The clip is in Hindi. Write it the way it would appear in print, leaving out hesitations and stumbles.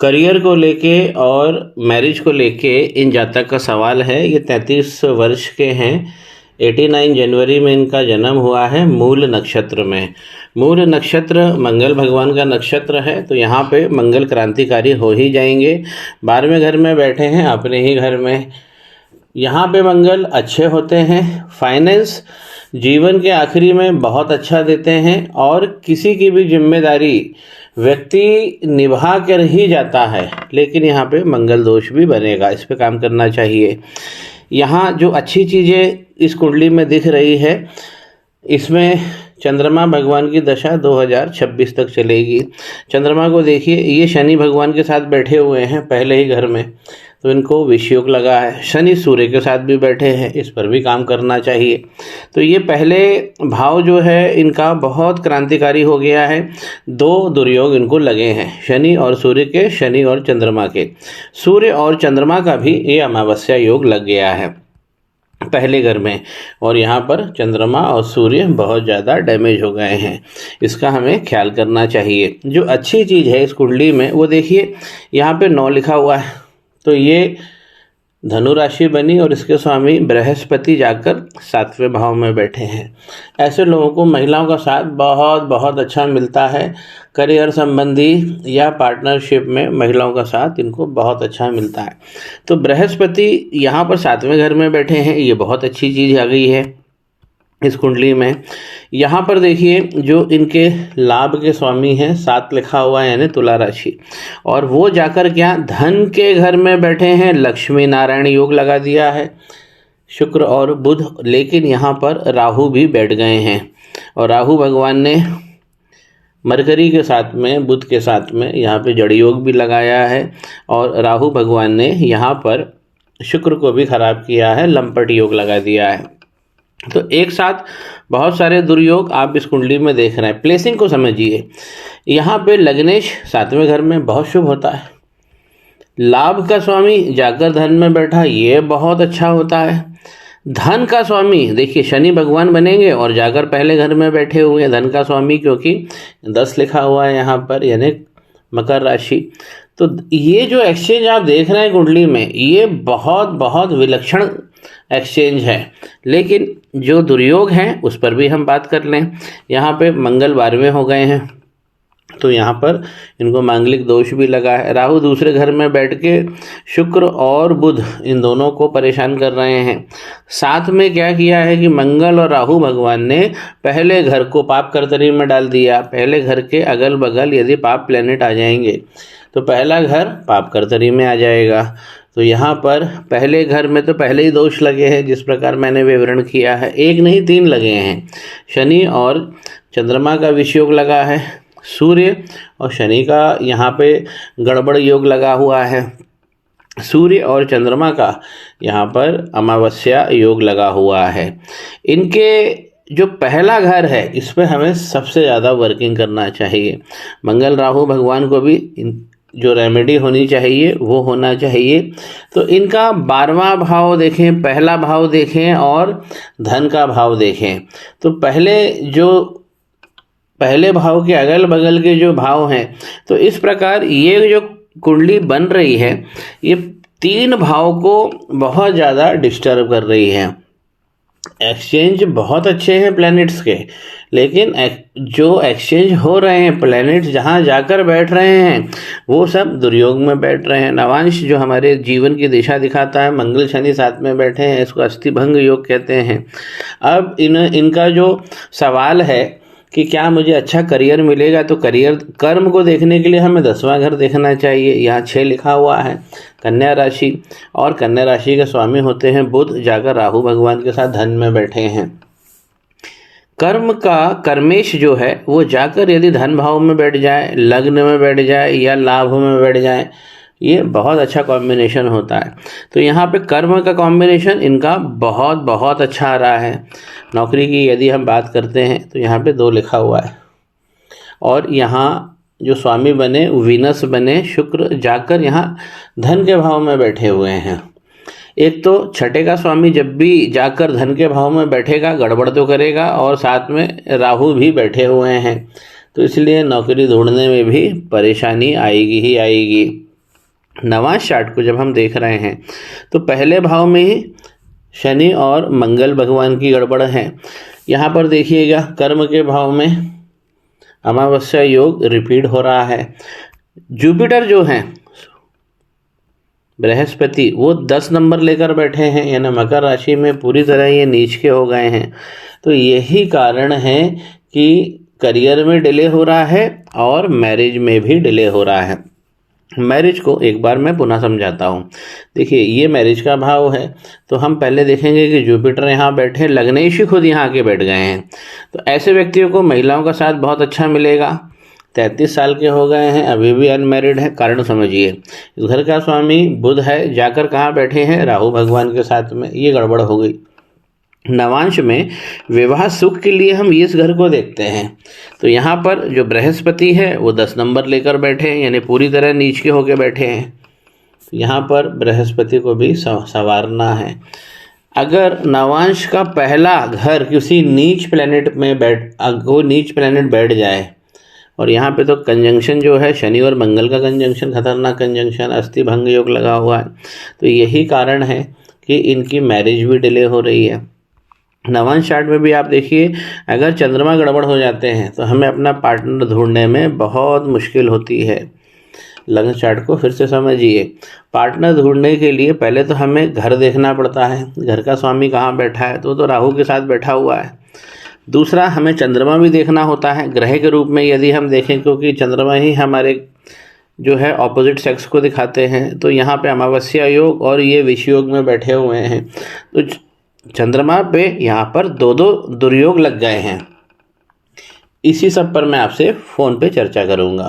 करियर को लेके और मैरिज को लेके इन जातक का सवाल है। ये 33 वर्ष के हैं। 89 जनवरी में इनका जन्म हुआ है मूल नक्षत्र में। मूल नक्षत्र मंगल भगवान का नक्षत्र है, तो यहाँ पे मंगल क्रांतिकारी हो ही जाएंगे। 12वें घर में बैठे हैं, अपने ही घर में। यहाँ पे मंगल अच्छे होते हैं। फाइनेंस जीवन के आखिरी में बहुत अच्छा देते हैं और किसी की भी जिम्मेदारी व्यक्ति निभा कर ही जाता है, लेकिन यहाँ पे मंगल दोष भी बनेगा, इस पे काम करना चाहिए। यहाँ जो अच्छी चीज़ें इस कुंडली में दिख रही है, इसमें चंद्रमा भगवान की दशा 2026 तक चलेगी। चंद्रमा को देखिए, ये शनि भगवान के साथ बैठे हुए हैं पहले ही घर में, तो इनको विषयोग लगा है। शनि सूर्य के साथ भी बैठे हैं, इस पर भी काम करना चाहिए। तो ये पहले भाव जो है इनका बहुत क्रांतिकारी हो गया है। 2 दुर्योग इनको लगे हैं, शनि और सूर्य के, शनि और चंद्रमा के। सूर्य और चंद्रमा का भी ये अमावस्या योग लग गया है पहले घर में, और यहाँ पर चंद्रमा और सूर्य बहुत ज़्यादा डैमेज हो गए हैं। इसका हमें ख्याल करना चाहिए। जो अच्छी चीज़ है इस कुंडली में वो देखिए, यहाँ पे 9 लिखा हुआ है, तो ये धनु राशि बनी और इसके स्वामी बृहस्पति जाकर 7वें भाव में बैठे हैं। ऐसे लोगों को महिलाओं का साथ बहुत बहुत अच्छा मिलता है। करियर संबंधी या पार्टनरशिप में महिलाओं का साथ इनको बहुत अच्छा मिलता है। तो बृहस्पति यहाँ पर 7वें घर में बैठे हैं, ये बहुत अच्छी चीज़ आ गई है इस कुंडली में। यहाँ पर देखिए, जो इनके लाभ के स्वामी हैं 7 लिखा हुआ है, यानी तुला राशि, और वो जाकर क्या धन के घर में बैठे हैं। लक्ष्मी नारायण योग लगा दिया है, शुक्र और बुध, लेकिन यहाँ पर राहु भी बैठ गए हैं। और राहु भगवान ने मरकरी के साथ में, बुध के साथ में यहाँ पे जड़ योग भी लगाया है, और राहु भगवान ने यहाँ पर शुक्र को भी खराब किया है, लंपट योग लगा दिया है। तो एक साथ बहुत सारे दुर्योग आप इस कुंडली में देख रहे हैं। प्लेसिंग को समझिए, यहाँ पे लग्नेश 7वें घर में बहुत शुभ होता है। लाभ का स्वामी जाकर धन में बैठा, ये बहुत अच्छा होता है। धन का स्वामी देखिए शनि भगवान बनेंगे और जाकर पहले घर में बैठे हुए हैं धन का स्वामी, क्योंकि 10 लिखा हुआ है यहाँ पर, यानी मकर राशि। तो ये जो एक्सचेंज आप देख रहे हैं कुंडली में, ये बहुत बहुत विलक्षण एक्सचेंज है। लेकिन जो दुर्योग हैं उस पर भी हम बात कर लें। यहाँ पे मंगल 12वें हो गए हैं, तो यहाँ पर इनको मांगलिक दोष भी लगा है। राहु दूसरे घर में बैठ के शुक्र और बुध इन दोनों को परेशान कर रहे हैं। साथ में क्या किया है कि मंगल और राहु भगवान ने पहले घर को पाप कर्तरी में डाल दिया। पहले घर के अगल बगल यदि पाप प्लेनेट आ जाएंगे तो पहला घर पाप कर्तरी में आ जाएगा। तो यहाँ पर पहले घर में तो पहले ही दोष लगे हैं, जिस प्रकार मैंने विवरण किया है। 1 नहीं 3 लगे हैं। शनि और चंद्रमा का विषयोग लगा है, सूर्य और शनि का यहाँ पे गड़बड़ योग लगा हुआ है, सूर्य और चंद्रमा का यहाँ पर अमावस्या योग लगा हुआ है। इनके जो पहला घर है इस पे हमें सबसे ज़्यादा वर्किंग करना चाहिए। मंगल राहु भगवान को भी जो रेमेडी होनी चाहिए वो होना चाहिए। तो इनका 12वां भाव देखें, पहला भाव देखें और धन का भाव देखें। तो पहले भाव के अगल बगल के जो भाव हैं, तो इस प्रकार ये जो कुंडली बन रही है ये 3 भाव को बहुत ज़्यादा डिस्टर्ब कर रही है। एक्सचेंज बहुत अच्छे हैं प्लैनेट्स के, लेकिन जो एक्सचेंज हो रहे हैं प्लैनेट्स जहाँ जाकर बैठ रहे हैं वो सब दुर्योग में बैठ रहे हैं। नवांश जो हमारे जीवन की दिशा दिखाता है, मंगल शनि साथ में बैठे हैं, इसको अस्थिभंग योग कहते हैं। अब इनका जो सवाल है कि क्या मुझे अच्छा करियर मिलेगा, तो करियर कर्म को देखने के लिए हमें 10वां घर देखना चाहिए। यहाँ 6 लिखा हुआ है, कन्या राशि, और कन्या राशि के स्वामी होते हैं बुध, जाकर राहु भगवान के साथ धन में बैठे हैं। कर्म का कर्मेश जो है वो जाकर यदि धन भाव में बैठ जाए, लग्न में बैठ जाए या लाभ में बैठ जाए, ये बहुत अच्छा कॉम्बिनेशन होता है। तो यहाँ पे कर्म का कॉम्बिनेशन इनका बहुत बहुत अच्छा आ रहा है। नौकरी की यदि हम बात करते हैं तो यहाँ पे 2 लिखा हुआ है, और यहाँ जो स्वामी बने वीनस बने शुक्र, जाकर यहाँ धन के भाव में बैठे हुए हैं। एक तो छठे का स्वामी जब भी जाकर धन के भाव में बैठेगा गड़बड़ तो करेगा, और साथ में राहु भी बैठे हुए हैं, तो इसलिए नौकरी ढूंढने में भी परेशानी आएगी ही आएगी। नवांश चार्ट को जब हम देख रहे हैं तो पहले भाव में ही शनि और मंगल भगवान की गड़बड़ है। यहाँ पर देखिएगा कर्म के भाव में अमावस्या योग रिपीट हो रहा है। जुपिटर जो है बृहस्पति वो 10 नंबर लेकर बैठे हैं, यानी मकर राशि में पूरी तरह ये नीच के हो गए हैं। तो यही कारण है कि करियर में डिले हो रहा है और मैरिज में भी डिले हो रहा है। मैरिज को एक बार मैं पुनः समझाता हूँ। देखिए ये मैरिज का भाव है, तो हम पहले देखेंगे कि जुपिटर यहाँ बैठे, लग्नेश ही खुद यहाँ आके बैठ गए हैं। तो ऐसे व्यक्तियों को महिलाओं का साथ बहुत अच्छा मिलेगा। 33 साल के हो गए हैं, अभी भी अनमैरिड है। कारण समझिए, इस घर का स्वामी बुध है, जाकर कहाँ बैठे हैं, राहु भगवान के साथ में। ये गड़बड़ हो गई। नवांश में विवाह सुख के लिए हम इस घर को देखते हैं, तो यहाँ पर जो बृहस्पति है वो 10 नंबर लेकर बैठे हैं, यानी पूरी तरह नीच के होके बैठे हैं। यहाँ पर बृहस्पति को भी संवारना है। अगर नवांश का पहला घर किसी नीच प्लैनेट में वो नीच प्लैनेट बैठ जाए, और यहाँ पे तो कंजंक्शन जो है शनि और मंगल का कंजंक्शन, खतरनाक कंजंक्शन, अस्थि भंग योग लगा हुआ है, तो यही कारण है कि इनकी मैरिज भी डिले हो रही है। नवांश चार्ट में भी आप देखिए, अगर चंद्रमा गड़बड़ हो जाते हैं तो हमें अपना पार्टनर ढूंढने में बहुत मुश्किल होती है। लग्न चार्ट को फिर से समझिए। पार्टनर ढूंढने के लिए पहले तो हमें घर देखना पड़ता है, घर का स्वामी कहाँ बैठा है, तो राहु के साथ बैठा हुआ है। दूसरा, हमें चंद्रमा भी देखना होता है ग्रह के रूप में, यदि हम देखें, क्योंकि चंद्रमा ही हमारे जो है ऑपोजिट सेक्स को दिखाते हैं। तो यहाँ पे अमावस्या योग और ये विष योग में बैठे हुए हैं, तो चंद्रमा पे यहाँ पर 2 दुर्योग लग गए हैं। इसी सब पर मैं आपसे फ़ोन पे चर्चा करूँगा।